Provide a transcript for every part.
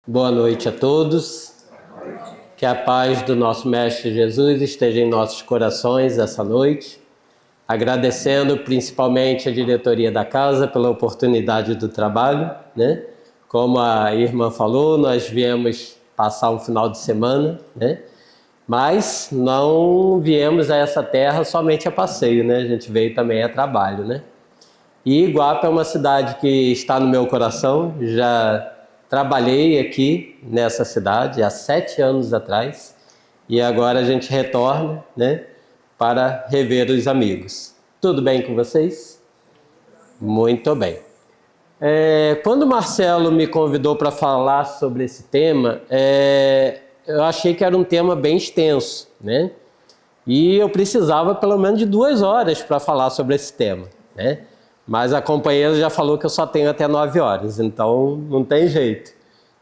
Boa noite a todos. Que a paz do nosso Mestre Jesus esteja em nossos corações essa noite. Agradecendo principalmente a diretoria da casa pela oportunidade do trabalho, né? Como a irmã falou, nós viemos passar um final de semana, né? Mas não viemos a essa terra somente a passeio, né? A gente veio também a trabalho, né? E Iguapa é uma cidade que está no meu coração. Já trabalhei aqui nessa cidade há 7 anos atrás e agora a gente retorna, né, para rever os amigos. Tudo bem com vocês? Muito bem. Quando o Marcelo me convidou para falar sobre esse tema, eu achei que era um tema bem extenso, né? E eu precisava pelo menos de 2 horas para falar sobre esse tema, né? Mas a companheira já falou que eu só tenho até 9 horas, então não tem jeito.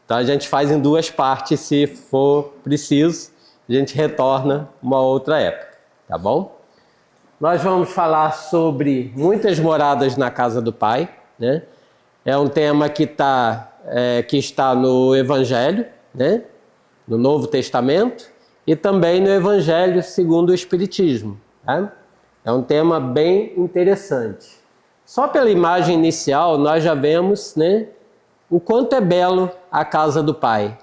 Então a gente faz em 2 partes, se for preciso, a gente retorna uma outra época, tá bom? Nós vamos falar sobre muitas moradas na casa do Pai, né? É um tema que está no Evangelho, né? No Novo Testamento, e também no Evangelho segundo o Espiritismo, tá? É um tema bem interessante. Só pela imagem inicial nós já vemos, né, o quanto é belo a casa do Pai.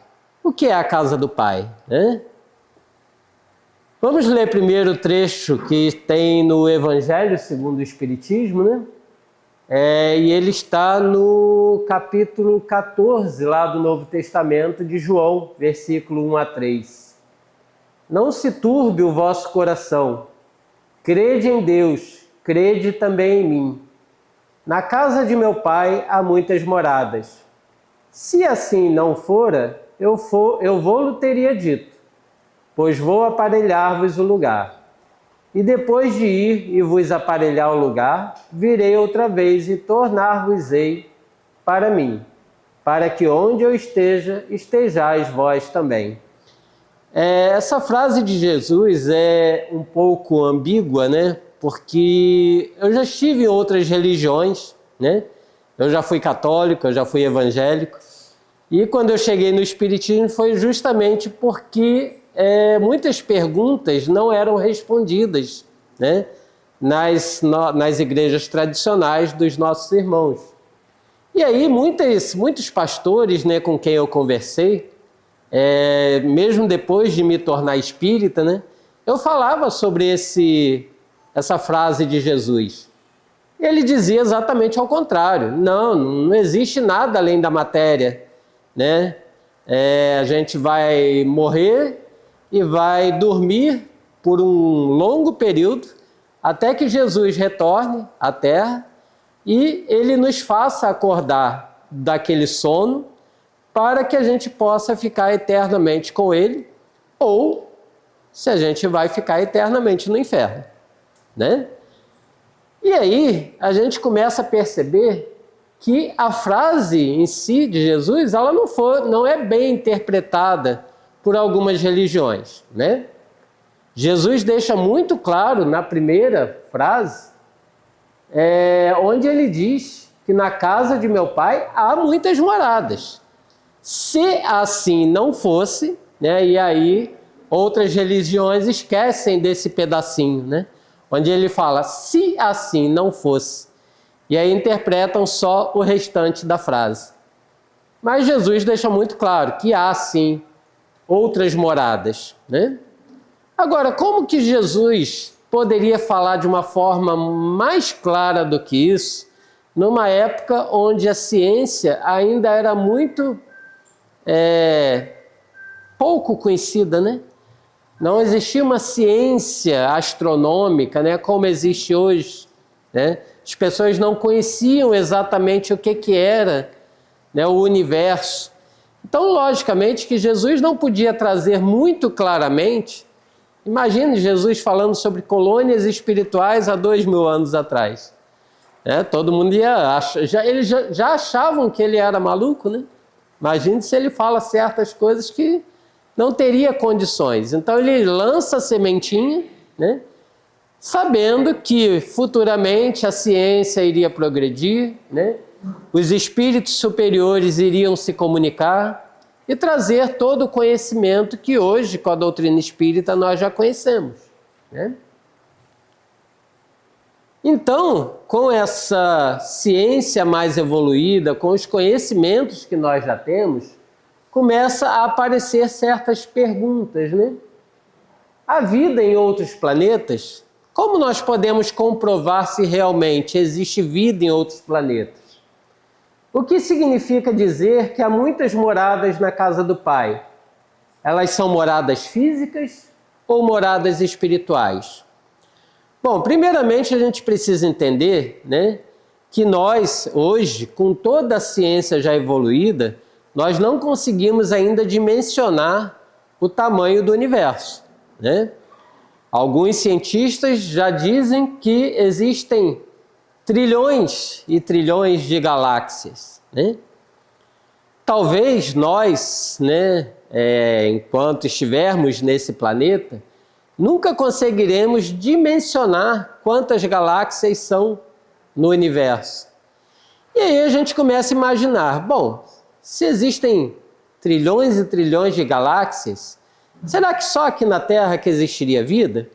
O que é a casa do Pai, né? Vamos ler primeiro o trecho que tem no Evangelho segundo o Espiritismo, né? E ele está no capítulo 14 lá do Novo Testamento de João, versículo 1 a 3. Não se turbe o vosso coração, crede em Deus, crede também em mim. Na casa de meu Pai há muitas moradas. Se assim não fora, eu vou-lo teria dito, pois vou aparelhar-vos o lugar. E depois de ir e vos aparelhar o lugar, virei outra vez e tornar-vos-ei para mim, para que onde eu esteja, estejais vós também. Essa frase de Jesus é um pouco ambígua, né? Porque eu já estive em outras religiões, né? Eu já fui católico, eu já fui evangélico. E quando eu cheguei no Espiritismo foi justamente porque muitas perguntas não eram respondidas, né, nas igrejas tradicionais dos nossos irmãos. E aí muitos pastores, né, com quem eu conversei, mesmo depois de me tornar espírita, né, eu falava sobre essa frase de Jesus. Ele dizia exatamente ao contrário. Não existe nada além da matéria, né? A gente vai morrer e vai dormir por um longo período até que Jesus retorne à Terra e ele nos faça acordar daquele sono para que a gente possa ficar eternamente com ele, ou se a gente vai ficar eternamente no inferno, né? E aí a gente começa a perceber que a frase em si de Jesus, ela não é bem interpretada por algumas religiões, né? Jesus deixa muito claro na primeira frase, onde ele diz que na casa de meu Pai há muitas moradas. Se assim não fosse, né? E aí outras religiões esquecem desse pedacinho, né? Onde ele fala, se assim não fosse. E aí interpretam só o restante da frase. Mas Jesus deixa muito claro que há, sim, outras moradas, né? Agora, como que Jesus poderia falar de uma forma mais clara do que isso, numa época onde a ciência ainda era muito pouco conhecida, né? Não existia uma ciência astronômica, né, como existe hoje, né? As pessoas não conheciam exatamente o que era, né, o universo. Então, logicamente, que Jesus não podia trazer muito claramente. Imagine Jesus falando sobre colônias espirituais há 2000 anos atrás. Todo mundo eles já achavam que ele era maluco, né? Imagine se ele fala certas coisas que não teria condições. Então ele lança a sementinha, né, sabendo que futuramente a ciência iria progredir, né, os espíritos superiores iriam se comunicar e trazer todo o conhecimento que hoje, com a doutrina espírita, nós já conhecemos, né? Então, com essa ciência mais evoluída, com os conhecimentos que nós já temos, começa a aparecer certas perguntas, né? A vida em outros planetas, como nós podemos comprovar se realmente existe vida em outros planetas? O que significa dizer que há muitas moradas na casa do Pai? Elas são moradas físicas ou moradas espirituais? Bom, primeiramente a gente precisa entender, né, que nós, hoje, com toda a ciência já evoluída, nós não conseguimos ainda dimensionar o tamanho do universo, né? Alguns cientistas já dizem que existem trilhões e trilhões de galáxias, né? Talvez nós, né, enquanto estivermos nesse planeta, nunca conseguiremos dimensionar quantas galáxias são no universo. E aí a gente começa a imaginar, bom, se existem trilhões e trilhões de galáxias, será que só aqui na Terra que existiria vida?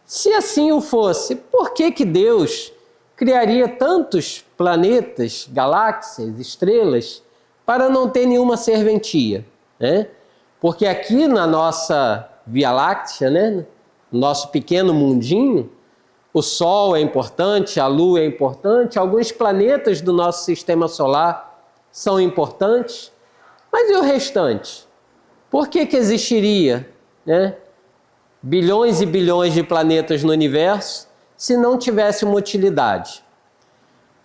Se assim o fosse, por que Deus criaria tantos planetas, galáxias, estrelas, para não ter nenhuma serventia, né? Porque aqui na nossa Via Láctea, né, no nosso pequeno mundinho, o Sol é importante, a Lua é importante, alguns planetas do nosso sistema solar são importantes, mas e o restante? Por que existiria, né, bilhões e bilhões de planetas no universo se não tivesse uma utilidade?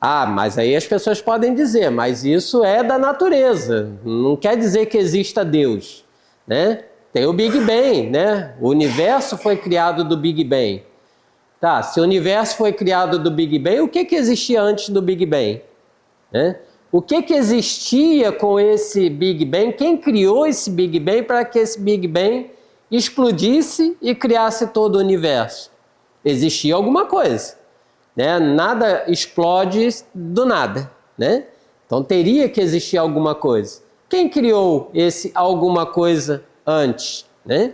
Ah, mas aí as pessoas podem dizer, mas isso é da natureza, não quer dizer que exista Deus, né? Tem o Big Bang, né? O universo foi criado do Big Bang. Tá, se o universo foi criado do Big Bang, o que existia antes do Big Bang? Né? O que existia com esse Big Bang? Quem criou esse Big Bang para que esse Big Bang explodisse e criasse todo o universo? Existia alguma coisa, né? Nada explode do nada, né? Então teria que existir alguma coisa. Quem criou esse alguma coisa antes, né?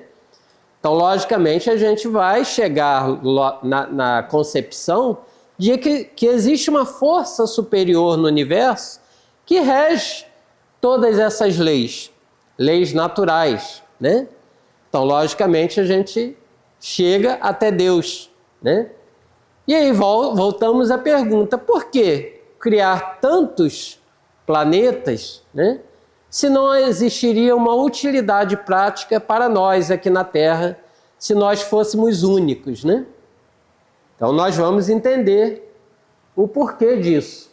Então, logicamente, a gente vai chegar na concepção de que existe uma força superior no universo que rege todas essas leis, leis naturais, né? Então, logicamente, a gente chega até Deus, né? E aí voltamos à pergunta, por que criar tantos planetas, né, se não existiria uma utilidade prática para nós aqui na Terra, se nós fôssemos únicos, né? Então nós vamos entender o porquê disso.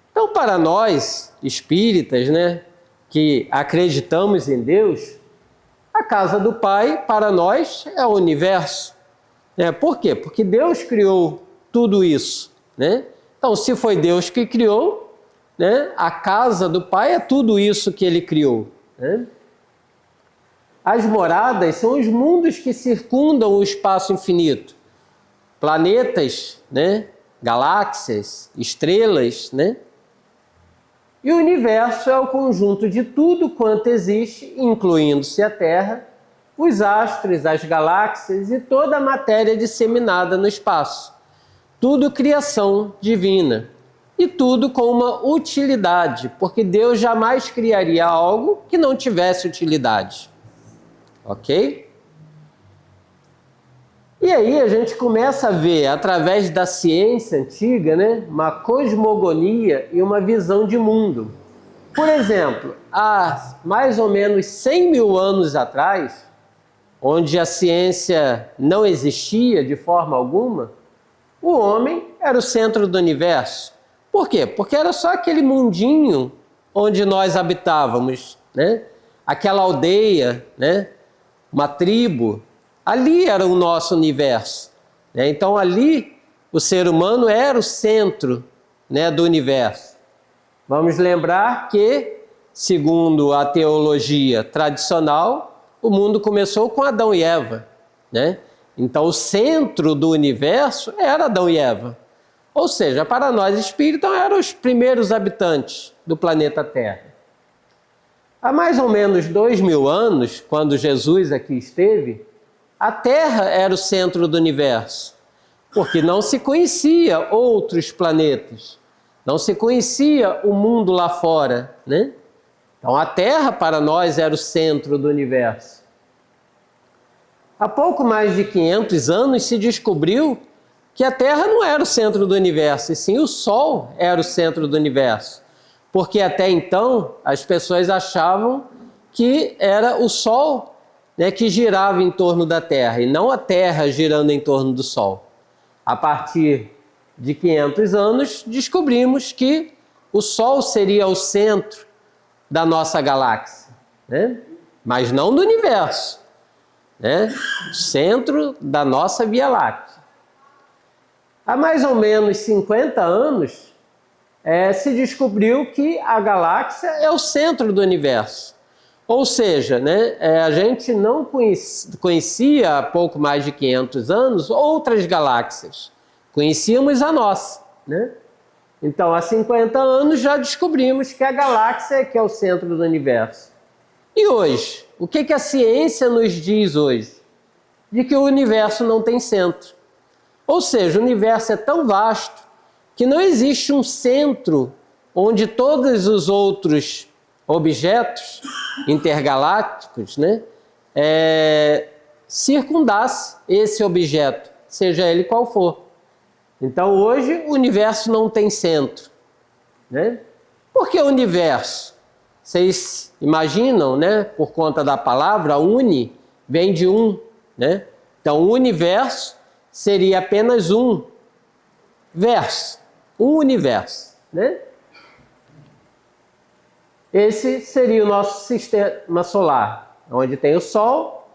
Então, para nós espíritas, né, que acreditamos em Deus, a casa do Pai, para nós, é o universo. Por quê? Porque Deus criou tudo isso, né? Então, se foi Deus que criou, né, a casa do Pai é tudo isso que Ele criou, né? As moradas são os mundos que circundam o espaço infinito. Planetas, né, galáxias, estrelas, né? E o universo é o conjunto de tudo quanto existe, incluindo-se a Terra, os astros, as galáxias e toda a matéria disseminada no espaço. Tudo criação divina. E tudo com uma utilidade, porque Deus jamais criaria algo que não tivesse utilidade. Ok? E aí a gente começa a ver, através da ciência antiga, né, uma cosmogonia e uma visão de mundo. Por exemplo, há mais ou menos 100 mil anos atrás, onde a ciência não existia de forma alguma, o homem era o centro do universo. Por quê? Porque era só aquele mundinho onde nós habitávamos, né? Aquela aldeia, né? Uma tribo, ali era o nosso universo, né? Então ali o ser humano era o centro, né, do universo. Vamos lembrar que, segundo a teologia tradicional, o mundo começou com Adão e Eva, né? Então o centro do universo era Adão e Eva. Ou seja, para nós espíritas eram os primeiros habitantes do planeta Terra. Há mais ou menos 2000 anos, quando Jesus aqui esteve, a Terra era o centro do universo, porque não se conhecia outros planetas, não se conhecia o mundo lá fora, né? Então a Terra para nós era o centro do universo. Há pouco mais de 500 anos se descobriu que a Terra não era o centro do universo, e sim o Sol era o centro do universo. Porque até então as pessoas achavam que era o Sol, né, que girava em torno da Terra, e não a Terra girando em torno do Sol. A partir de 500 anos descobrimos que o Sol seria o centro da nossa galáxia, né? Mas não do universo, né? Centro da nossa Via Láctea. Há mais ou menos 50 anos se descobriu que a galáxia é o centro do universo. Ou seja, né, a gente não conhecia há pouco mais de 500 anos outras galáxias. Conhecíamos a nossa, né? Então, há 50 anos já descobrimos que a galáxia é que é o centro do universo. E hoje? O que a ciência nos diz hoje? De que o universo não tem centro. Ou seja, o universo é tão vasto que não existe um centro onde todos os outros objetos intergalácticos, né, circundasse esse objeto, seja ele qual for. Então hoje o universo não tem centro, né? Por que o universo? Vocês imaginam, né? Por conta da palavra uni, vem de um, né? Então o universo seria apenas um verso, um universo, né? Esse seria o nosso sistema solar, onde tem o Sol,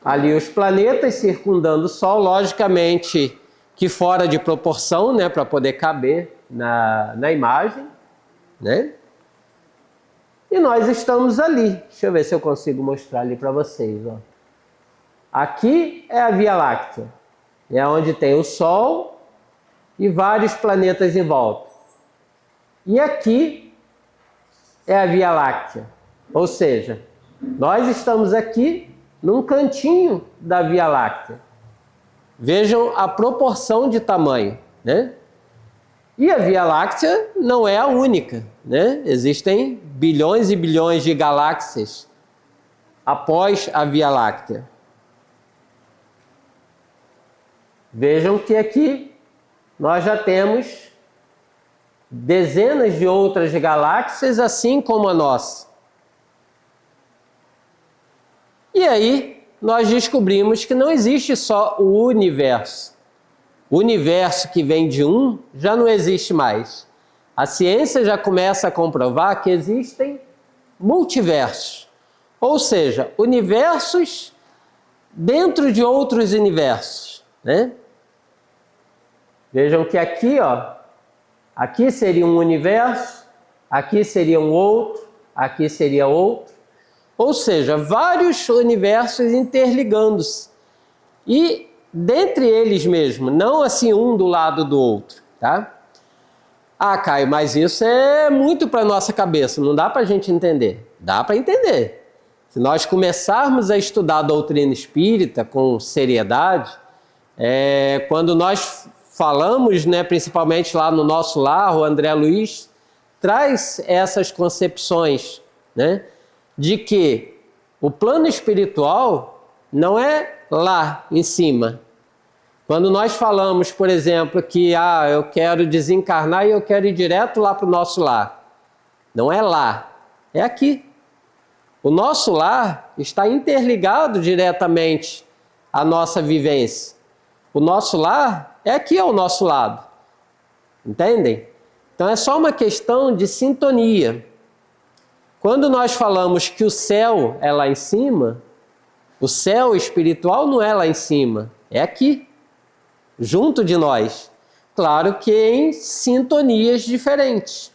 ali os planetas circundando o Sol, logicamente que fora de proporção, né, para poder caber na imagem, né? E nós estamos ali. Deixa eu ver se eu consigo mostrar ali para vocês, ó. Aqui é a Via Láctea, é onde tem o Sol e vários planetas em volta. E aqui é a Via Láctea, ou seja, nós estamos aqui num cantinho da Via Láctea. Vejam a proporção de tamanho, né? E a Via Láctea não é a única, né? Existem bilhões e bilhões de galáxias após a Via Láctea. Vejam que aqui nós já temos dezenas de outras galáxias, assim como a nossa. E aí nós descobrimos que não existe só o universo. O universo que vem de um já não existe mais. A ciência já começa a comprovar que existem multiversos, ou seja, universos dentro de outros universos, né? Vejam que aqui, ó, aqui seria um universo, aqui seria um outro, aqui seria outro. Ou seja, vários universos interligando-se. E dentre eles mesmo, não assim um do lado do outro, tá? Ah, Caio, mas isso é muito para nossa cabeça, não dá para a gente entender. Dá para entender. Se nós começarmos a estudar a doutrina espírita com seriedade, quando nós falamos, né, principalmente lá no nosso lar, o André Luiz traz essas concepções, né, de que o plano espiritual não é lá em cima. Quando nós falamos, por exemplo, que eu quero desencarnar e eu quero ir direto lá para o nosso lar, não é lá, é aqui. O nosso lar está interligado diretamente à nossa vivência. O nosso lar é aqui ao nosso lado, entendem? Então é só uma questão de sintonia. Quando nós falamos que o céu é lá em cima, o céu espiritual não é lá em cima, é aqui, junto de nós. Claro que em sintonias diferentes.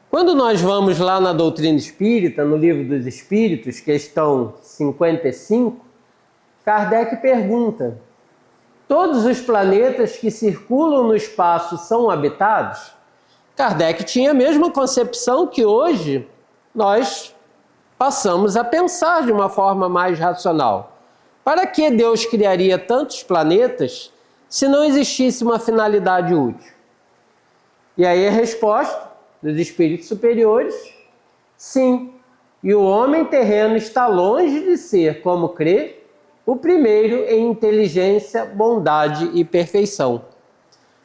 Quando nós vamos lá na doutrina espírita, no Livro dos Espíritos, questão 55, Kardec pergunta: todos os planetas que circulam no espaço são habitados? Kardec tinha a mesma concepção que hoje nós passamos a pensar de uma forma mais racional. Para que Deus criaria tantos planetas se não existisse uma finalidade útil? E aí a resposta dos espíritos superiores, sim. E o homem terreno está longe de ser, como crê, o primeiro em inteligência, bondade e perfeição.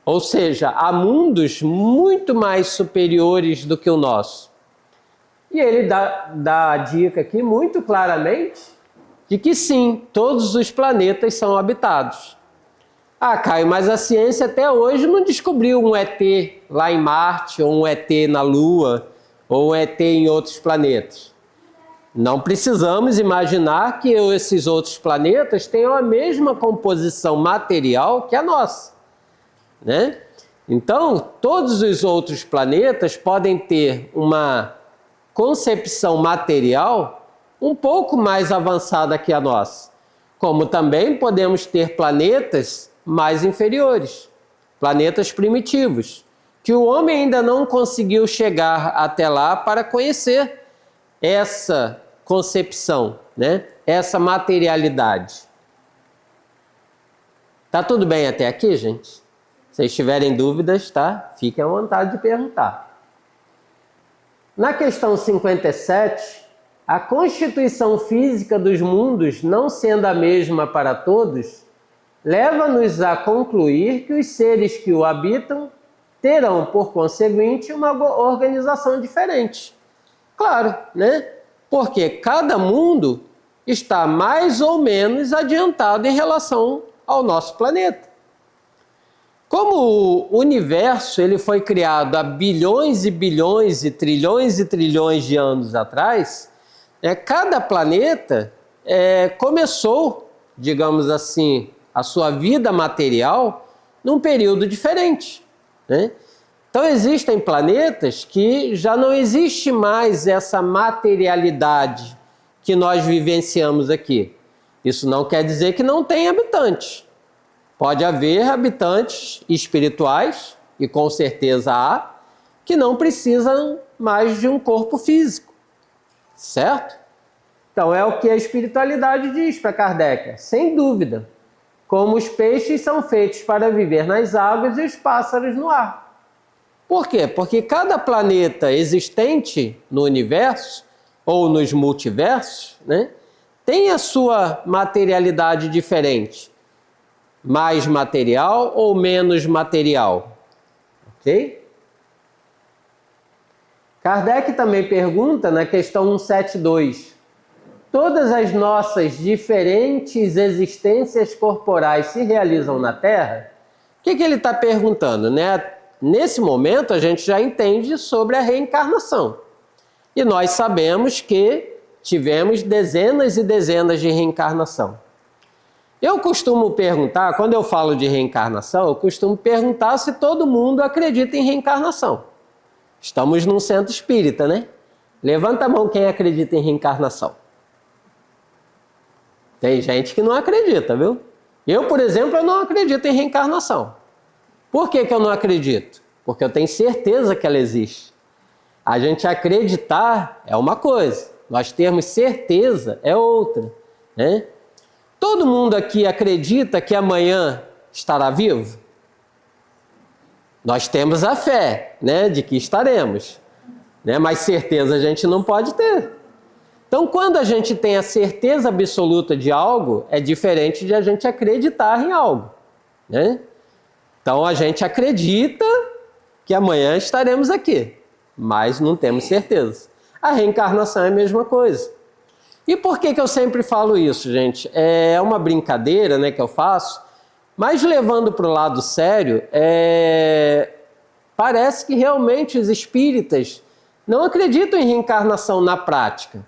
Ou seja, há mundos muito mais superiores do que o nosso. E ele dá a dica aqui muito claramente de que sim, todos os planetas são habitados. Ah, Caio, mas a ciência até hoje não descobriu um ET lá em Marte, ou um ET na Lua, ou um ET em outros planetas. Não precisamos imaginar que esses outros planetas tenham a mesma composição material que a nossa, né? Então, todos os outros planetas podem ter uma concepção material um pouco mais avançada que a nossa, como também podemos ter planetas mais inferiores, planetas primitivos, que o homem ainda não conseguiu chegar até lá para conhecer essa concepção, né? Essa materialidade. Tá tudo bem até aqui, gente? Se vocês tiverem dúvidas, tá? Fiquem à vontade de perguntar. Na questão 57, a constituição física dos mundos, não sendo a mesma para todos, leva-nos a concluir que os seres que o habitam terão, por conseguinte, uma organização diferente. Claro, né? Porque cada mundo está mais ou menos adiantado em relação ao nosso planeta. Como o universo ele foi criado há bilhões e bilhões e trilhões de anos atrás, cada planeta começou, digamos assim, a sua vida material num período diferente, né? Então existem planetas que já não existe mais essa materialidade que nós vivenciamos aqui. Isso não quer dizer que não tem habitantes. Pode haver habitantes espirituais, e com certeza há, que não precisam mais de um corpo físico, certo? Então é o que a espiritualidade diz para Kardec, sem dúvida. Como os peixes são feitos para viver nas águas e os pássaros no ar. Por quê? Porque cada planeta existente no universo, ou nos multiversos, né, tem a sua materialidade diferente. Mais material ou menos material. Ok? Kardec também pergunta na questão 172. Todas as nossas diferentes existências corporais se realizam na Terra? O que ele está perguntando, né? Nesse momento, a gente já entende sobre a reencarnação. E nós sabemos que tivemos dezenas e dezenas de reencarnação. Eu costumo perguntar, quando eu falo de reencarnação, eu costumo perguntar se todo mundo acredita em reencarnação. Estamos num centro espírita, né? Levanta a mão quem acredita em reencarnação. Tem gente que não acredita, viu? Eu, por exemplo, eu não acredito em reencarnação. Por que eu não acredito? Porque eu tenho certeza que ela existe. A gente acreditar é uma coisa, nós termos certeza é outra, né? Todo mundo aqui acredita que amanhã estará vivo? Nós temos a fé, né, de que estaremos, né? Mas certeza a gente não pode ter. Então, quando a gente tem a certeza absoluta de algo, é diferente de a gente acreditar em algo, né? Então, a gente acredita que amanhã estaremos aqui, mas não temos certeza. A reencarnação é a mesma coisa. E por que eu sempre falo isso, gente? É uma brincadeira, né, que eu faço, mas levando para o lado sério, parece que realmente os espíritas não acreditam em reencarnação na prática.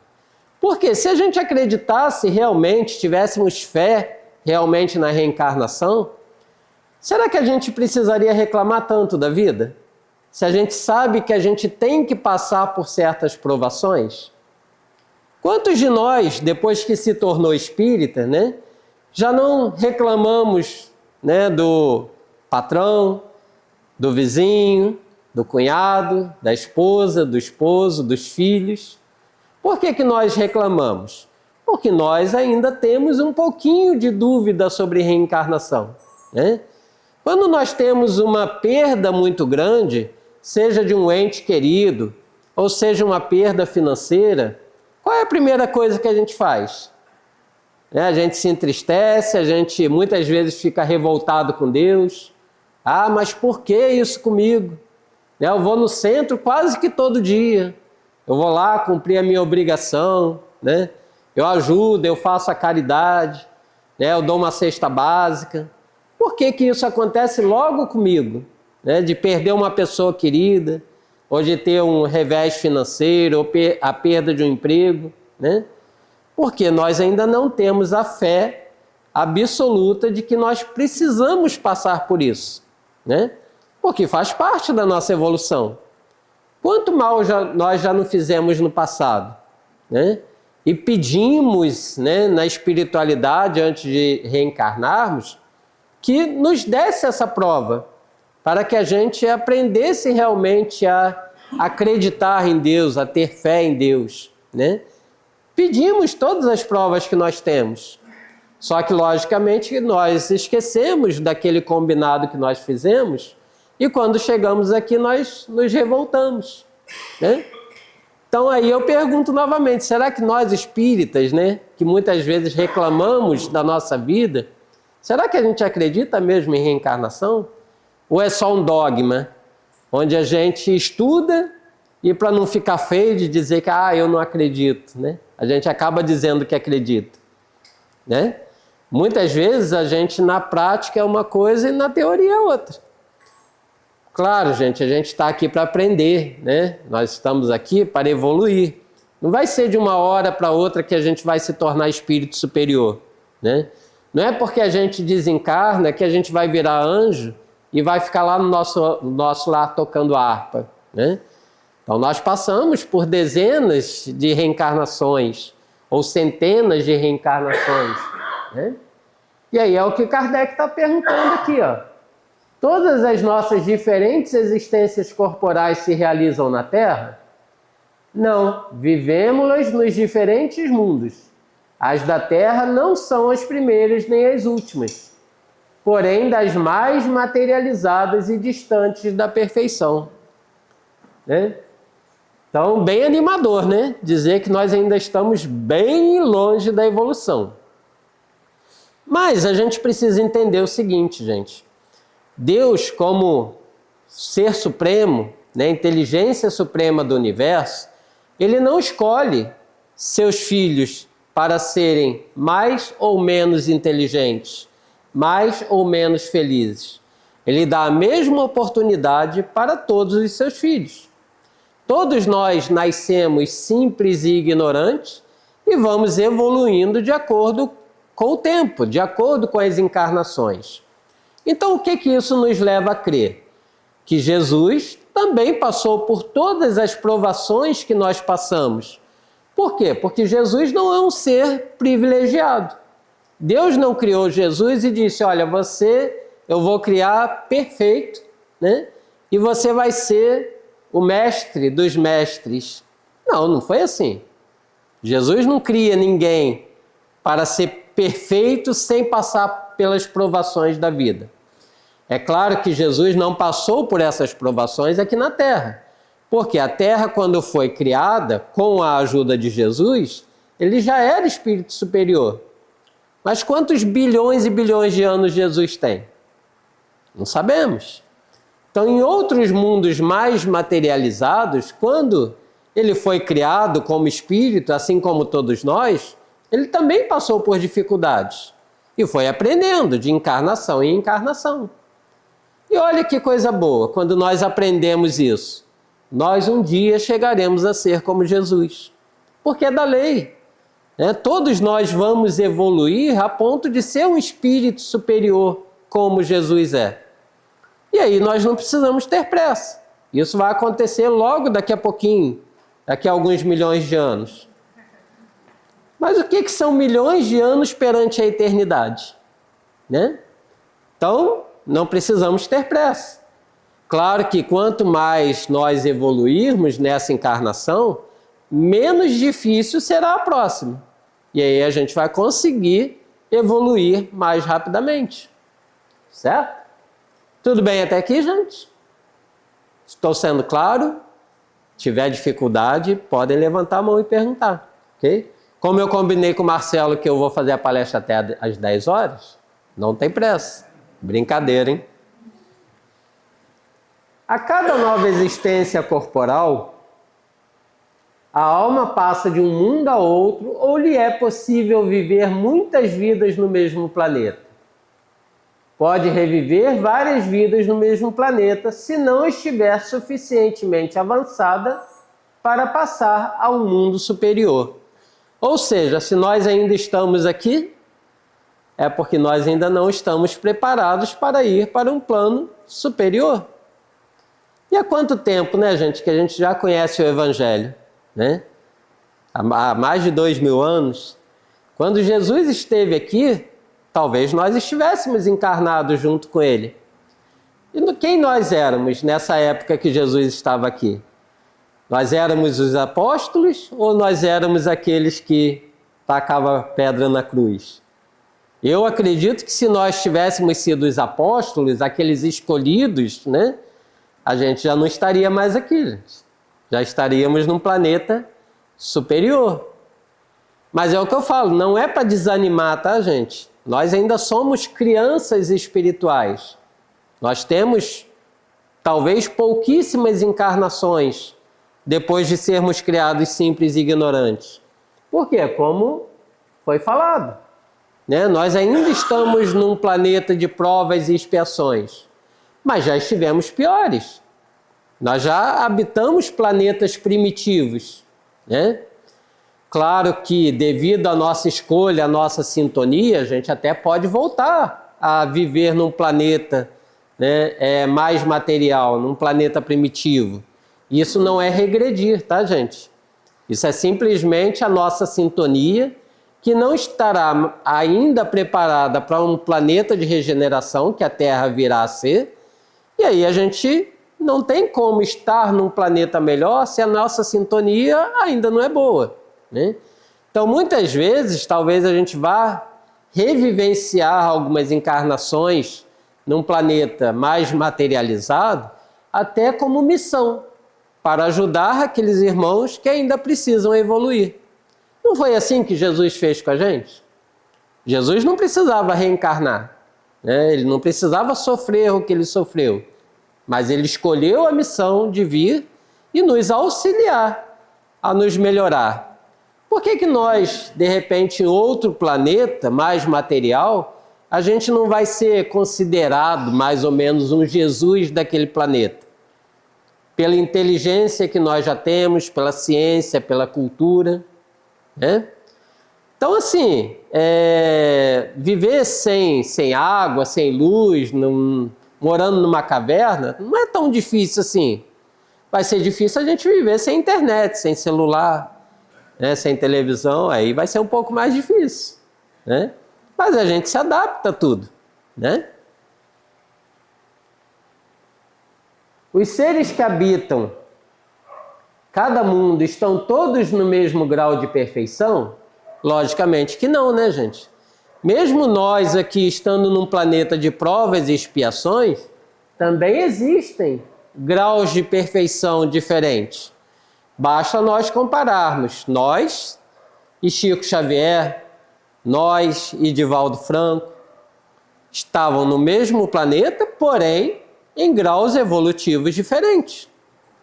Porque se a gente acreditasse realmente, tivéssemos fé realmente na reencarnação, será que a gente precisaria reclamar tanto da vida? Se a gente sabe que a gente tem que passar por certas provações? Quantos de nós, depois que se tornou espírita, né, já não reclamamos, né, do patrão, do vizinho, do cunhado, da esposa, do esposo, dos filhos. Por que que nós reclamamos? Porque nós ainda temos um pouquinho de dúvida sobre reencarnação, né? Quando nós temos uma perda muito grande, seja de um ente querido, ou seja uma perda financeira, qual é a primeira coisa que a gente faz? A gente se entristece, a gente muitas vezes fica revoltado com Deus. Ah, mas por que isso comigo? Eu vou no centro quase que todo dia. Eu vou lá cumprir a minha obrigação, né? Eu ajudo, eu faço a caridade, né? Eu dou uma cesta básica. Por que que isso acontece logo comigo? Né? De perder uma pessoa querida, ou de ter um revés financeiro, ou a perda de um emprego, né? Porque nós ainda não temos a fé absoluta de que nós precisamos passar por isso, né? Porque faz parte da nossa evolução. Quanto mal nós já não fizemos no passado, né? E pedimos, né, na espiritualidade, antes de reencarnarmos, que nos desse essa prova, para que a gente aprendesse realmente a acreditar em Deus, a ter fé em Deus, né? Pedimos todas as provas que nós temos. Só que, logicamente, nós esquecemos daquele combinado que nós fizemos e quando chegamos aqui nós nos revoltamos, né? Então aí eu pergunto novamente, será que nós espíritas, né, que muitas vezes reclamamos da nossa vida, será que a gente acredita mesmo em reencarnação? Ou é só um dogma, onde a gente estuda e para não ficar feio de dizer que eu não acredito, né? A gente acaba dizendo que acredita, né? Muitas vezes a gente na prática é uma coisa e na teoria é outra. Claro, gente, a gente está aqui para aprender, né? Nós estamos aqui para evoluir. Não vai ser de uma hora para outra que a gente vai se tornar espírito superior, né? Não é porque a gente desencarna que a gente vai virar anjo e vai ficar lá no nosso lar tocando harpa, né? Então nós passamos por dezenas de reencarnações ou centenas de reencarnações, né? E aí é o que Kardec está perguntando aqui, ó. Todas as nossas diferentes existências corporais se realizam na Terra? Não, vivemos nos diferentes mundos. As da Terra não são as primeiras nem as últimas, porém das mais materializadas e distantes da perfeição, né? Então, bem animador, né? Dizer que nós ainda estamos bem longe da evolução. Mas a gente precisa entender o seguinte, gente. Deus, como ser supremo, né, inteligência suprema do universo, ele não escolhe seus filhos para serem mais ou menos inteligentes, mais ou menos felizes. Ele dá a mesma oportunidade para todos os seus filhos. Todos nós nascemos simples e ignorantes e vamos evoluindo de acordo com o tempo, de acordo com as encarnações. Então, o que isso nos leva a crer? Que Jesus também passou por todas as provações que nós passamos. Por quê? Porque Jesus não é um ser privilegiado. Deus não criou Jesus e disse, olha, eu vou criar perfeito, né? E você vai ser o mestre dos mestres. Não, não foi assim. Jesus não cria ninguém para ser perfeito sem passar pelas provações da vida. É claro que Jesus não passou por essas provações aqui na Terra, porque a Terra, quando foi criada, com a ajuda de Jesus, ele já era espírito superior. Mas quantos bilhões e bilhões de anos Jesus tem? Não sabemos. Então, em outros mundos mais materializados, quando ele foi criado como espírito, assim como todos nós, ele também passou por dificuldades e foi aprendendo de encarnação em encarnação. E olha que coisa boa, quando nós aprendemos isso, nós um dia chegaremos a ser como Jesus, porque é da lei, né? Todos nós vamos evoluir a ponto de ser um espírito superior como Jesus é. E aí nós não precisamos ter pressa. Isso vai acontecer logo daqui a pouquinho, daqui a alguns milhões de anos. Mas o que são milhões de anos perante a eternidade, né? Então, não precisamos ter pressa. Claro que quanto mais nós evoluirmos nessa encarnação, menos difícil será a próxima. E aí a gente vai conseguir evoluir mais rapidamente. Certo? Tudo bem até aqui, gente? Estou sendo claro? Se tiver dificuldade, podem levantar a mão e perguntar. Ok? Como eu combinei com o Marcelo que eu vou fazer a palestra até às 10 horas, não tem pressa. Brincadeira, hein? A cada nova existência corporal, a alma passa de um mundo a outro ou lhe é possível viver muitas vidas no mesmo planeta? Pode reviver várias vidas no mesmo planeta se não estiver suficientemente avançada para passar a um mundo superior. Ou seja, se nós ainda estamos aqui, é porque nós ainda não estamos preparados para ir para um plano superior. E há quanto tempo, né, gente, que a gente já conhece o Evangelho? Né? Há mais de 2000 anos, quando Jesus esteve aqui, talvez nós estivéssemos encarnados junto com ele. E quem nós éramos nessa época que Jesus estava aqui? Nós éramos os apóstolos ou nós éramos aqueles que tacavam pedra na cruz? Eu acredito que se nós tivéssemos sido os apóstolos, aqueles escolhidos, né, a gente já não estaria mais aqui, gente. Já estaríamos num planeta superior. Mas é o que eu falo, não é para desanimar, tá, gente? Nós ainda somos crianças espirituais. Nós temos, talvez, pouquíssimas encarnações depois de sermos criados simples e ignorantes. Por quê? Como foi falado, né? Nós ainda estamos num planeta de provas e expiações, mas já estivemos piores. Nós já habitamos planetas primitivos, né? Claro que devido à nossa escolha, à nossa sintonia, a gente até pode voltar a viver num planeta, né, mais material, num planeta primitivo. Isso não é regredir, tá, gente? Isso é simplesmente a nossa sintonia que não estará ainda preparada para um planeta de regeneração que a Terra virá a ser. E aí a gente não tem como estar num planeta melhor se a nossa sintonia ainda não é boa, né? Então, muitas vezes, talvez a gente vá revivenciar algumas encarnações num planeta mais materializado, até como missão, para ajudar aqueles irmãos que ainda precisam evoluir. Não foi assim que Jesus fez com a gente? Jesus não precisava reencarnar, né? Ele não precisava sofrer o que ele sofreu. Mas ele escolheu a missão de vir e nos auxiliar a nos melhorar. Por que nós, de repente, em outro planeta mais material, a gente não vai ser considerado mais ou menos um Jesus daquele planeta? Pela inteligência que nós já temos, pela ciência, pela cultura, né? Então, assim, viver sem água, sem luz, morando numa caverna, não é tão difícil assim. Vai ser difícil a gente viver sem internet, sem celular, né, sem televisão, aí vai ser um pouco mais difícil, né? Mas a gente se adapta a tudo, né? Os seres que habitam cada mundo estão todos no mesmo grau de perfeição? Logicamente que não, né, gente? Mesmo nós aqui estando num planeta de provas e expiações, também existem graus de perfeição diferentes. Basta nós compararmos nós e Chico Xavier, nós e Divaldo Franco. Estavam no mesmo planeta, porém em graus evolutivos diferentes,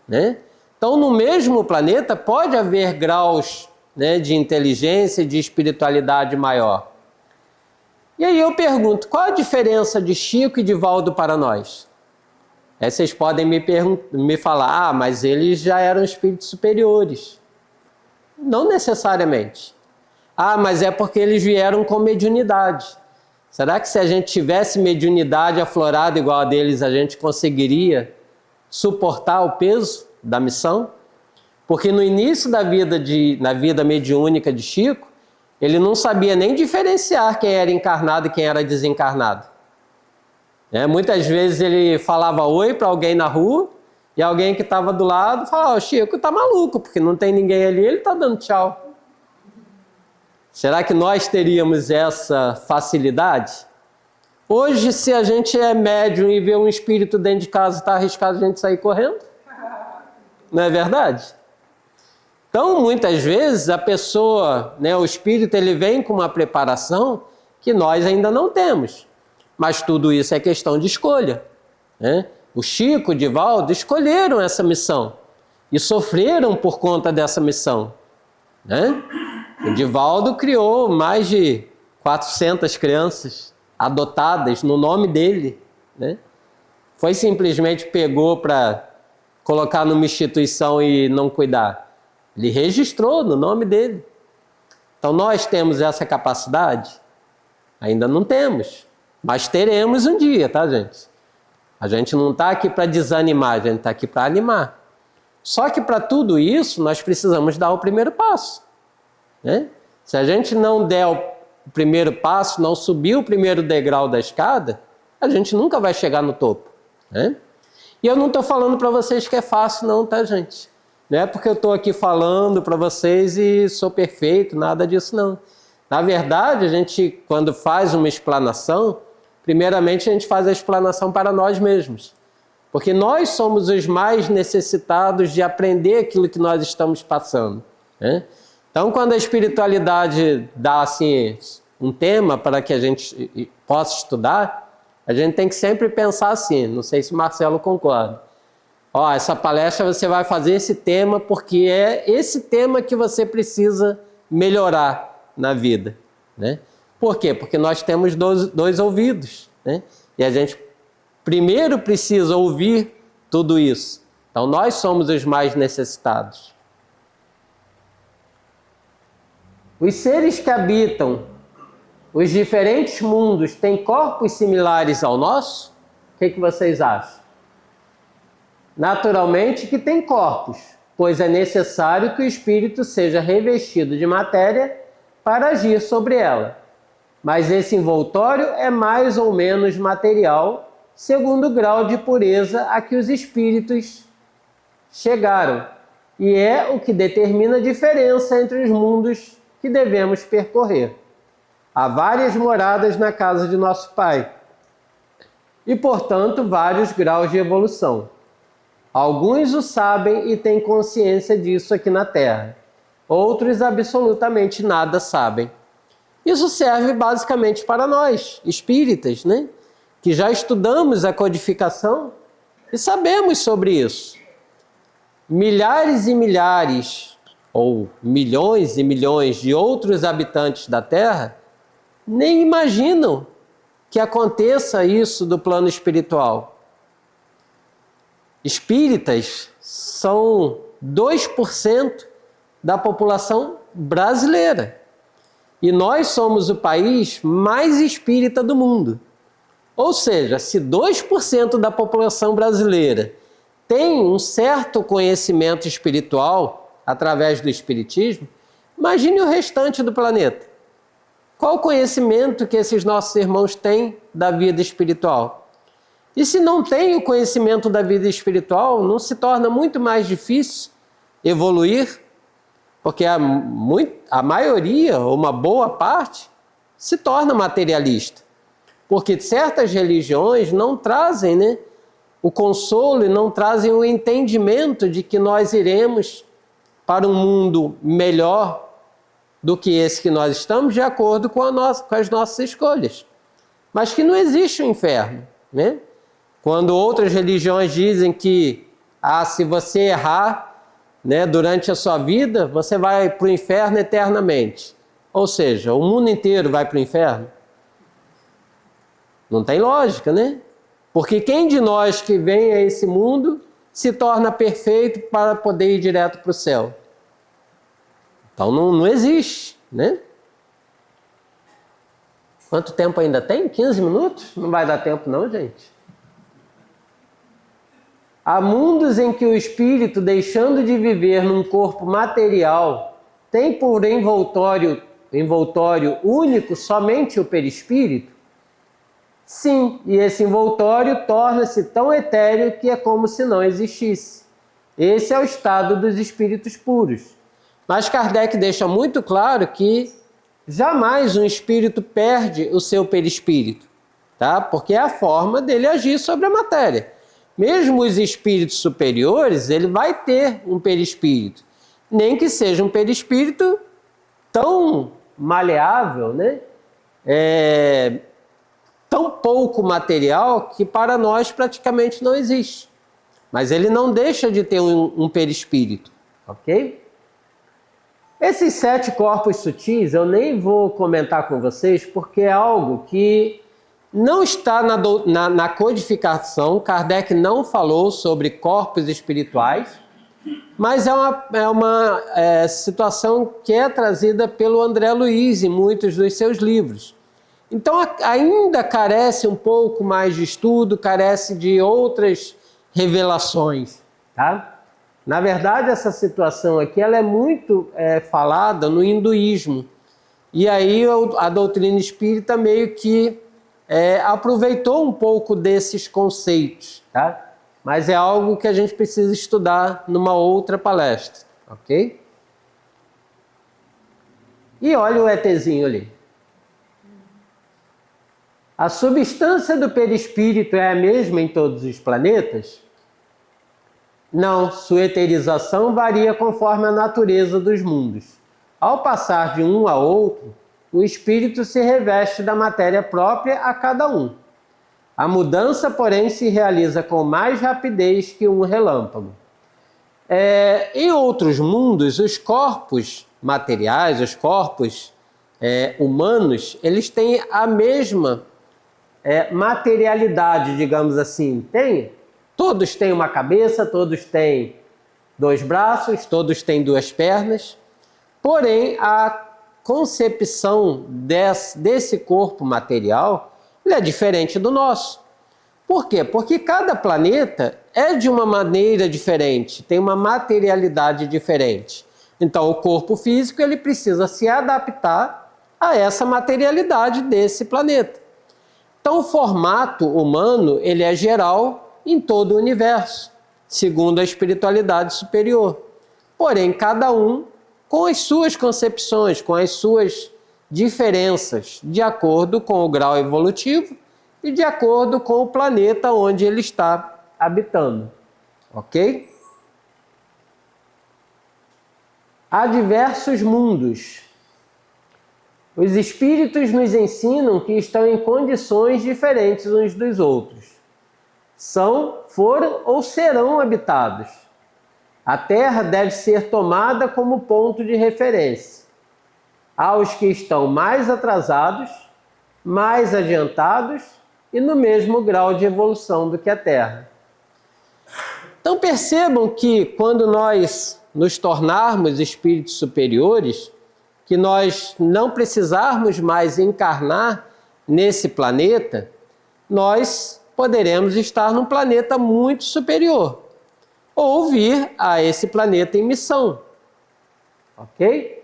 né? Então, no mesmo planeta pode haver graus, né, de inteligência e de espiritualidade maior. E aí eu pergunto, qual a diferença de Chico e Divaldo para nós? Aí vocês podem me falar, mas eles já eram espíritos superiores. Não necessariamente. Mas é porque eles vieram com mediunidade. Será que se a gente tivesse mediunidade aflorada igual a deles, a gente conseguiria suportar o peso da missão? Porque no início na vida mediúnica de Chico, ele não sabia nem diferenciar quem era encarnado e quem era desencarnado. Muitas vezes ele falava oi para alguém na rua e alguém que estava do lado falava: o Chico tá maluco, porque não tem ninguém ali, ele está dando tchau. Será que nós teríamos essa facilidade? Hoje, se a gente é médium e vê um espírito dentro de casa, está arriscado a gente sair correndo? Não é verdade? Então, muitas vezes, a pessoa, o espírito, ele vem com uma preparação que nós ainda não temos. Mas tudo isso é questão de escolha. O Chico, o Divaldo, escolheram essa missão e sofreram por conta dessa missão. O Divaldo criou mais de 400 crianças adotadas no nome dele. Foi simplesmente pegou para colocar numa instituição e não cuidar. Ele registrou no nome dele. Então nós temos essa capacidade? Ainda não temos. Mas teremos um dia, tá, gente? A gente não está aqui para desanimar, a gente está aqui para animar. Só que para tudo isso, nós precisamos dar o primeiro passo. Se a gente não der o primeiro passo, não subir o primeiro degrau da escada, a gente nunca vai chegar no topo. E eu não estou falando para vocês que é fácil não, tá, gente? Não é porque eu estou aqui falando para vocês e sou perfeito, nada disso não. Na verdade, a gente, quando faz uma explanação, primeiramente a gente faz a explanação para nós mesmos. Porque nós somos os mais necessitados de aprender aquilo que nós estamos passando. Então, quando a espiritualidade dá assim, um tema para que a gente possa estudar, a gente tem que sempre pensar assim, não sei se o Marcelo concorda. Essa palestra você vai fazer esse tema porque é esse tema que você precisa melhorar na vida. Por quê? Porque nós temos dois ouvidos. E a gente primeiro precisa ouvir tudo isso. Então nós somos os mais necessitados. Os seres que habitam os diferentes mundos têm corpos similares ao nosso? O que vocês acham? Naturalmente que tem corpos, pois é necessário que o espírito seja revestido de matéria para agir sobre ela. Mas esse envoltório é mais ou menos material, segundo o grau de pureza a que os espíritos chegaram, e é o que determina a diferença entre os mundos que devemos percorrer. Há várias moradas na casa de nosso Pai, e, portanto, vários graus de evolução. Alguns o sabem e têm consciência disso aqui na Terra. Outros absolutamente nada sabem. Isso serve basicamente para nós, espíritas, que já estudamos a codificação e sabemos sobre isso. Milhares e milhares, ou milhões e milhões de outros habitantes da Terra nem imaginam que aconteça isso do plano espiritual. Espíritas são 2% da população brasileira. E nós somos o país mais espírita do mundo. Ou seja, se 2% da população brasileira tem um certo conhecimento espiritual através do espiritismo, imagine o restante do planeta. Qual o conhecimento que esses nossos irmãos têm da vida espiritual? E se não tem o conhecimento da vida espiritual, não se torna muito mais difícil evoluir? Porque a maioria, ou uma boa parte, se torna materialista. Porque certas religiões não trazem o consolo e não trazem o entendimento de que nós iremos para um mundo melhor do que esse que nós estamos, de acordo com as nossas escolhas. Mas que não existe o inferno. Quando outras religiões dizem que se você errar durante a sua vida, você vai para o inferno eternamente. Ou seja, o mundo inteiro vai para o inferno? Não tem lógica, Porque quem de nós que vem a esse mundo se torna perfeito para poder ir direto para o céu? Então não existe, Quanto tempo ainda tem? 15 minutos? Não vai dar tempo não, gente. Há mundos em que o espírito, deixando de viver num corpo material, tem por envoltório único somente o perispírito? Sim, e esse envoltório torna-se tão etéreo que é como se não existisse. Esse é o estado dos espíritos puros. Mas Kardec deixa muito claro que jamais um espírito perde o seu perispírito, tá? Porque é a forma dele agir sobre a matéria. Mesmo os espíritos superiores, ele vai ter um perispírito, nem que seja um perispírito tão maleável, né? Tão pouco material que para nós praticamente não existe. Mas ele não deixa de ter um perispírito, ok? Esses 7 corpos sutis eu nem vou comentar com vocês porque é algo que não está na codificação. Kardec não falou sobre corpos espirituais, mas é uma situação que é trazida pelo André Luiz em muitos dos seus livros. Então ainda carece um pouco mais de estudo, carece de outras revelações, tá? Na verdade, essa situação aqui ela é muito falada no hinduísmo. E aí a doutrina espírita meio que aproveitou um pouco desses conceitos, tá? Mas é algo que a gente precisa estudar numa outra palestra, ok? E olha o ETzinho ali. A substância do perispírito é a mesma em todos os planetas? Não, sua eterização varia conforme a natureza dos mundos. Ao passar de um a outro, o espírito se reveste da matéria própria a cada um. A mudança, porém, se realiza com mais rapidez que um relâmpago. Em outros mundos, os corpos materiais, os corpos humanos, eles têm a mesma materialidade, digamos assim. Todos têm uma cabeça, todos têm 2 braços, todos têm 2 pernas. Porém, a concepção desse corpo material é diferente do nosso. Por quê? Porque cada planeta é de uma maneira diferente, tem uma materialidade diferente. Então, o corpo físico ele precisa se adaptar a essa materialidade desse planeta. Então, o formato humano ele é geral em todo o universo, segundo a espiritualidade superior. Porém, cada um com as suas concepções, com as suas diferenças, de acordo com o grau evolutivo e de acordo com o planeta onde ele está habitando. Ok? Há diversos mundos. Os espíritos nos ensinam que estão em condições diferentes uns dos outros. Foram ou serão habitados. A Terra deve ser tomada como ponto de referência. Há os que estão mais atrasados, mais adiantados e no mesmo grau de evolução do que a Terra. Então percebam que quando nós nos tornarmos espíritos superiores, que nós não precisarmos mais encarnar nesse planeta, nós poderemos estar num planeta muito superior ou vir a esse planeta em missão, ok?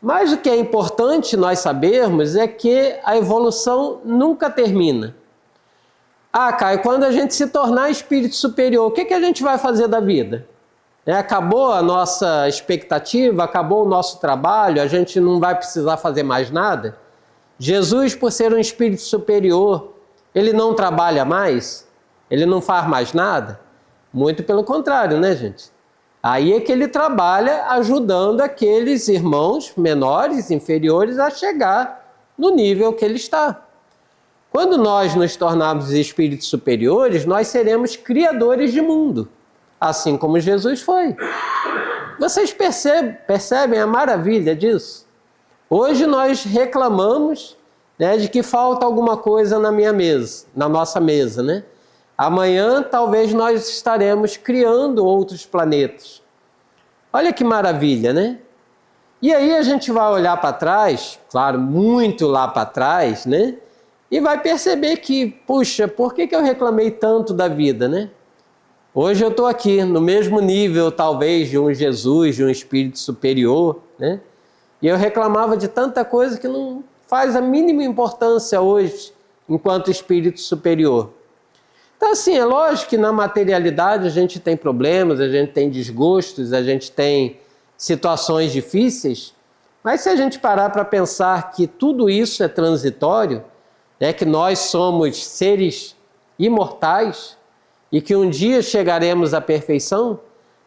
Mas o que é importante nós sabermos é que a evolução nunca termina. Caio, quando a gente se tornar espírito superior, o que a gente vai fazer da vida? Acabou a nossa expectativa, acabou o nosso trabalho, a gente não vai precisar fazer mais nada? Jesus, por ser um espírito superior, ele não trabalha mais? Ele não faz mais nada? Muito pelo contrário, né, gente? Aí é que ele trabalha ajudando aqueles irmãos menores, inferiores, a chegar no nível que ele está. Quando nós nos tornarmos espíritos superiores, nós seremos criadores de mundo, assim como Jesus foi. Vocês percebem a maravilha disso? Hoje nós reclamamos, né, de que falta alguma coisa na minha mesa, na nossa mesa, né? Amanhã talvez nós estaremos criando outros planetas. Olha que maravilha, né? E aí a gente vai olhar para trás, claro, muito lá para trás, né? E vai perceber que, puxa, por que eu reclamei tanto da vida, né? Hoje eu estou aqui no mesmo nível, talvez, de um Jesus, de um espírito superior, né? E eu reclamava de tanta coisa que não faz a mínima importância hoje enquanto espírito superior. Então, assim, é lógico que na materialidade a gente tem problemas, a gente tem desgostos, a gente tem situações difíceis, mas se a gente parar para pensar que tudo isso é transitório, né, que nós somos seres imortais e que um dia chegaremos à perfeição,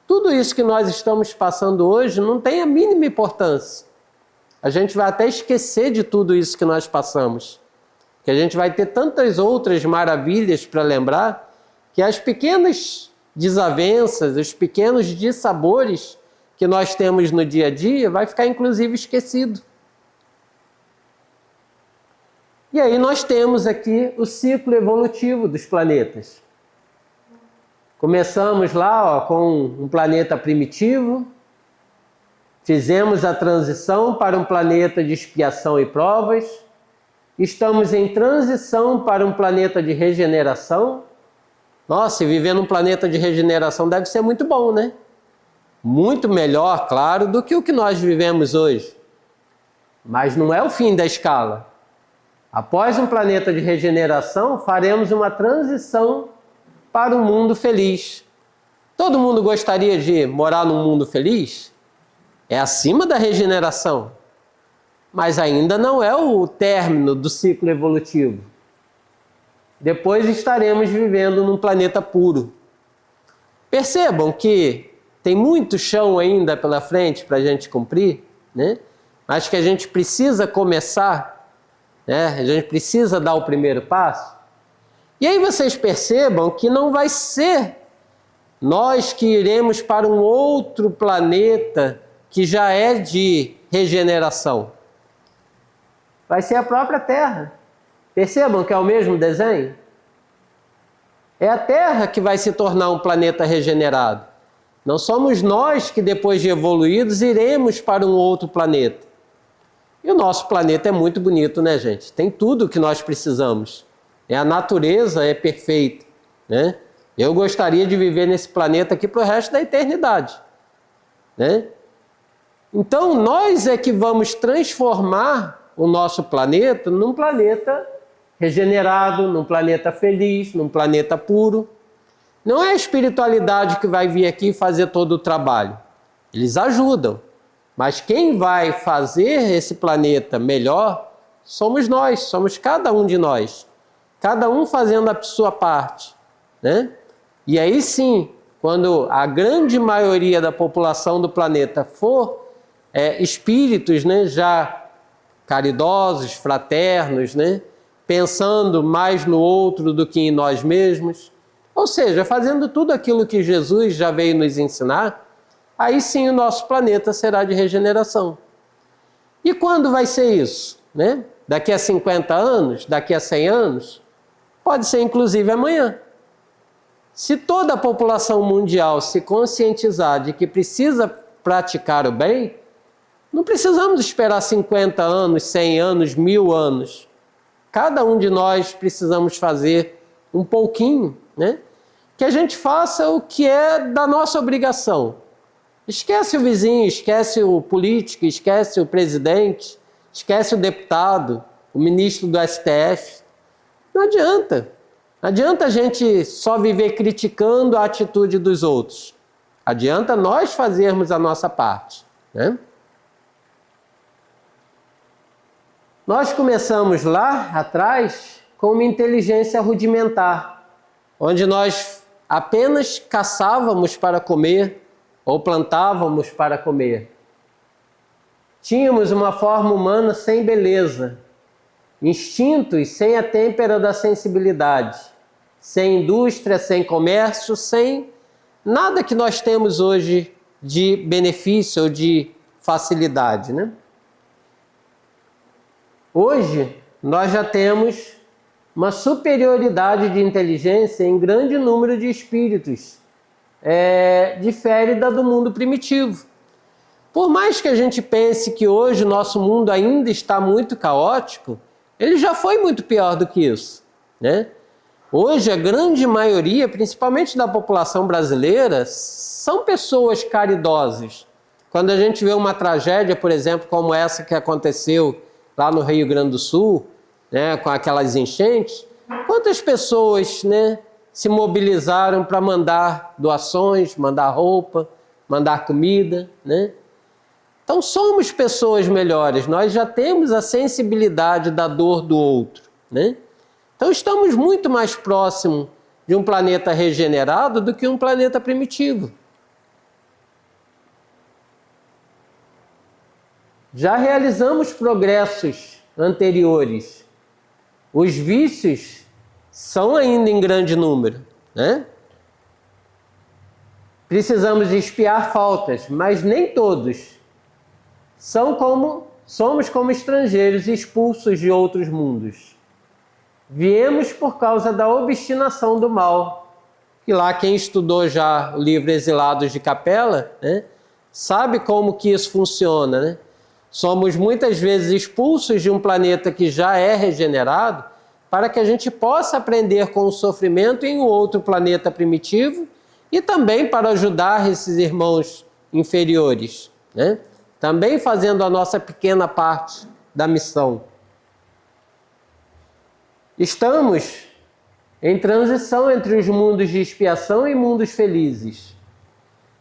tudo isso que nós estamos passando hoje não tem a mínima importância. A gente vai até esquecer de tudo isso que nós passamos, que a gente vai ter tantas outras maravilhas para lembrar, que as pequenas desavenças, os pequenos dissabores que nós temos no dia a dia, vai ficar inclusive esquecido. E aí nós temos aqui o ciclo evolutivo dos planetas. Começamos lá com um planeta primitivo, fizemos a transição para um planeta de expiação e provas, estamos em transição para um planeta de regeneração. Nossa, e viver num planeta de regeneração deve ser muito bom, né? Muito melhor, claro, do que o que nós vivemos hoje. Mas não é o fim da escala. Após um planeta de regeneração, faremos uma transição para um mundo feliz. Todo mundo gostaria de morar num mundo feliz? É acima da regeneração. Mas ainda não é o término do ciclo evolutivo. Depois estaremos vivendo num planeta puro. Percebam que tem muito chão ainda pela frente para a gente cumprir, né? Mas que a gente precisa começar, né? A gente precisa dar o primeiro passo. E aí vocês percebam que não vai ser nós que iremos para um outro planeta que já é de regeneração. Vai ser a própria Terra. Percebam que é o mesmo desenho? É a Terra que vai se tornar um planeta regenerado. Não somos nós que, depois de evoluídos, iremos para um outro planeta. E o nosso planeta é muito bonito, né, gente? Tem tudo o que nós precisamos. A natureza é perfeita, né? Eu gostaria de viver nesse planeta aqui para o resto da eternidade, né? Então, nós é que vamos transformar o nosso planeta num planeta regenerado, num planeta feliz, num planeta puro. Não é a espiritualidade que vai vir aqui fazer todo o trabalho. Eles ajudam. Mas quem vai fazer esse planeta melhor somos nós, somos cada um de nós. Cada um fazendo a sua parte, né? E aí sim, quando a grande maioria da população do planeta for espíritos, né, já caridosos, fraternos, né, pensando mais no outro do que em nós mesmos, ou seja, fazendo tudo aquilo que Jesus já veio nos ensinar, aí sim o nosso planeta será de regeneração. E quando vai ser isso, né? Daqui a 50 anos? Daqui a 100 anos? Pode ser inclusive amanhã. Se toda a população mundial se conscientizar de que precisa praticar o bem, não precisamos esperar 50 anos, 100 anos, 1000 anos. Cada um de nós precisamos fazer um pouquinho, né? Que a gente faça o que é da nossa obrigação. Esquece o vizinho, esquece o político, esquece o presidente, esquece o deputado, o ministro do STF. Não adianta. Não adianta a gente só viver criticando a atitude dos outros. Adianta nós fazermos a nossa parte, né? Nós começamos lá atrás com uma inteligência rudimentar, onde nós apenas caçávamos para comer ou plantávamos para comer. Tínhamos uma forma humana sem beleza, instintos sem a têmpera da sensibilidade, sem indústria, sem comércio, sem nada que nós temos hoje de benefício ou de facilidade, né? Hoje, nós já temos uma superioridade de inteligência em grande número de espíritos. Difere da do mundo primitivo. Por mais que a gente pense que hoje o nosso mundo ainda está muito caótico, ele já foi muito pior do que isso, né? Hoje, a grande maioria, principalmente da população brasileira, são pessoas caridosas. Quando a gente vê uma tragédia, por exemplo, como essa que aconteceu lá no Rio Grande do Sul, né, com aquelas enchentes, quantas pessoas, né, se mobilizaram para mandar doações, mandar roupa, mandar comida, né? Então somos pessoas melhores, nós já temos a sensibilidade da dor do outro, né? Então estamos muito mais próximos de um planeta regenerado do que um planeta primitivo. Já realizamos progressos anteriores. Os vícios são ainda em grande número, né? Precisamos expiar faltas, mas nem todos. Somos como estrangeiros expulsos de outros mundos. Viemos por causa da obstinação do mal. E lá quem estudou já o livro Exilados de Capela, né, sabe como que isso funciona, né? Somos muitas vezes expulsos de um planeta que já é regenerado para que a gente possa aprender com o sofrimento em um outro planeta primitivo e também para ajudar esses irmãos inferiores, né? Também fazendo a nossa pequena parte da missão. Estamos em transição entre os mundos de expiação e mundos felizes.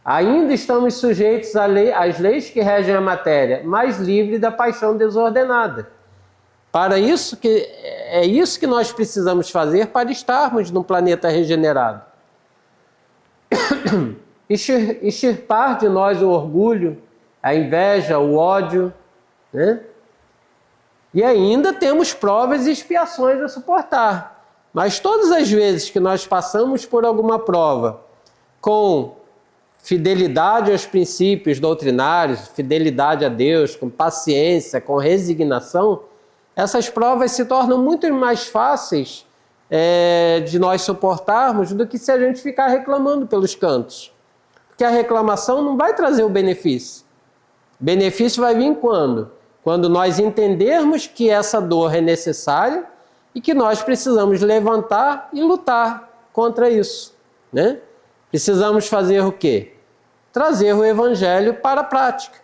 Ainda estamos sujeitos às leis que regem a matéria, mas livre da paixão desordenada. É isso que nós precisamos fazer para estarmos num planeta regenerado. Extirpar de nós o orgulho, a inveja, o ódio, né? E ainda temos provas e expiações a suportar. Mas todas as vezes que nós passamos por alguma prova com fidelidade aos princípios doutrinários, fidelidade a Deus, com paciência, com resignação, essas provas se tornam muito mais fáceis de nós suportarmos do que se a gente ficar reclamando pelos cantos. Porque a reclamação não vai trazer o benefício. O benefício vai vir quando? Quando nós entendermos que essa dor é necessária e que nós precisamos levantar e lutar contra isso, né? Precisamos fazer o quê? Trazer o Evangelho para a prática,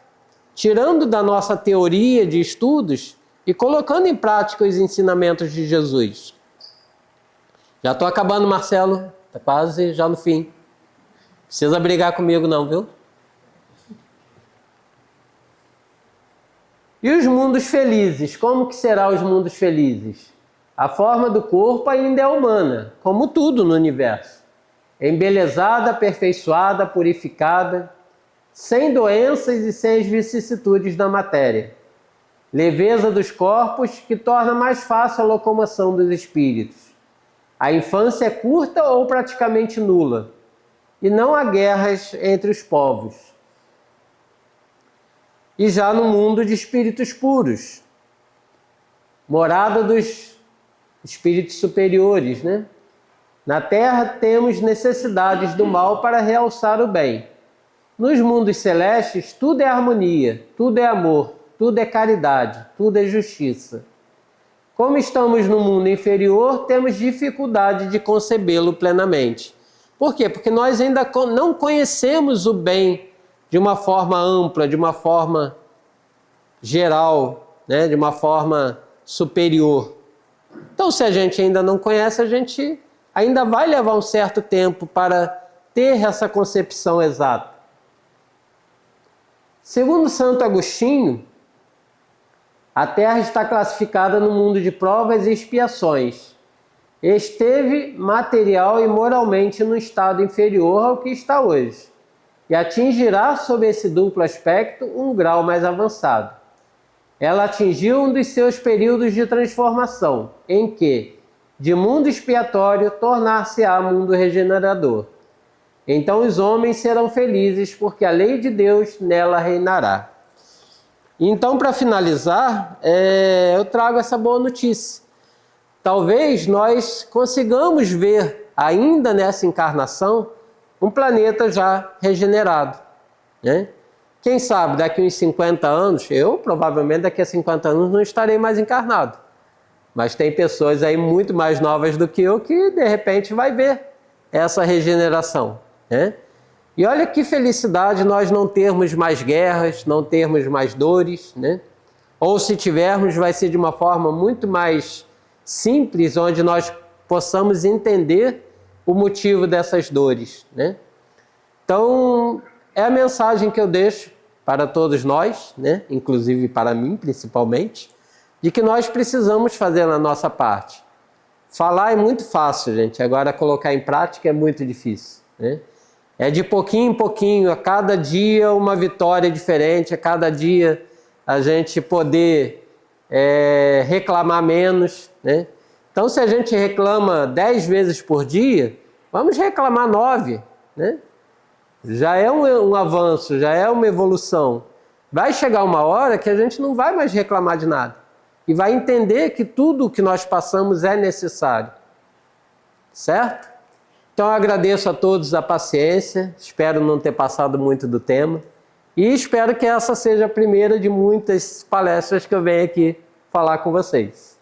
tirando da nossa teoria de estudos e colocando em prática os ensinamentos de Jesus. Já estou acabando, Marcelo, está quase já no fim. Precisa brigar comigo não, viu? E os mundos felizes? Como que serão os mundos felizes? A forma do corpo ainda é humana, como tudo no universo. Embelezada, aperfeiçoada, purificada, sem doenças e sem as vicissitudes da matéria. Leveza dos corpos que torna mais fácil a locomoção dos espíritos. A infância é curta ou praticamente nula, e não há guerras entre os povos. E já no mundo de espíritos puros, morada dos espíritos superiores, né? Na Terra temos necessidades do mal para realçar o bem. Nos mundos celestes, tudo é harmonia, tudo é amor, tudo é caridade, tudo é justiça. Como estamos no mundo inferior, temos dificuldade de concebê-lo plenamente. Por quê? Porque nós ainda não conhecemos o bem de uma forma ampla, de uma forma geral, né? De uma forma superior. Então, se a gente ainda não conhece, a gente ainda vai levar um certo tempo para ter essa concepção exata. Segundo Santo Agostinho, a Terra está classificada no mundo de provas e expiações. Esteve material e moralmente no estado inferior ao que está hoje, e atingirá sob esse duplo aspecto um grau mais avançado. Ela atingiu um dos seus períodos de transformação, em que, de mundo expiatório, tornar-se-á mundo regenerador. Então os homens serão felizes, porque a lei de Deus nela reinará. Então, para finalizar, eu trago essa boa notícia. Talvez nós consigamos ver, ainda nessa encarnação, um planeta já regenerado, né? Quem sabe, daqui uns 50 anos, eu provavelmente daqui a 50 anos não estarei mais encarnado. Mas tem pessoas aí muito mais novas do que eu que, de repente, vai ver essa regeneração, né? E olha que felicidade nós não termos mais guerras, não termos mais dores, né? Ou se tivermos, vai ser de uma forma muito mais simples, onde nós possamos entender o motivo dessas dores, né? Então, é a mensagem que eu deixo para todos nós, né? Inclusive para mim, principalmente, de que nós precisamos fazer a nossa parte. Falar é muito fácil, gente. Agora, colocar em prática é muito difícil, né? É de pouquinho em pouquinho, a cada dia uma vitória diferente, a cada dia a gente poder reclamar menos, né? Então, se a gente reclama 10 vezes por dia, vamos reclamar 9, né? Já é um avanço, já é uma evolução. Vai chegar uma hora que a gente não vai mais reclamar de nada. E vai entender que tudo o que nós passamos é necessário. Certo? Então eu agradeço a todos a paciência, espero não ter passado muito do tema. E espero que essa seja a primeira de muitas palestras que eu venho aqui falar com vocês.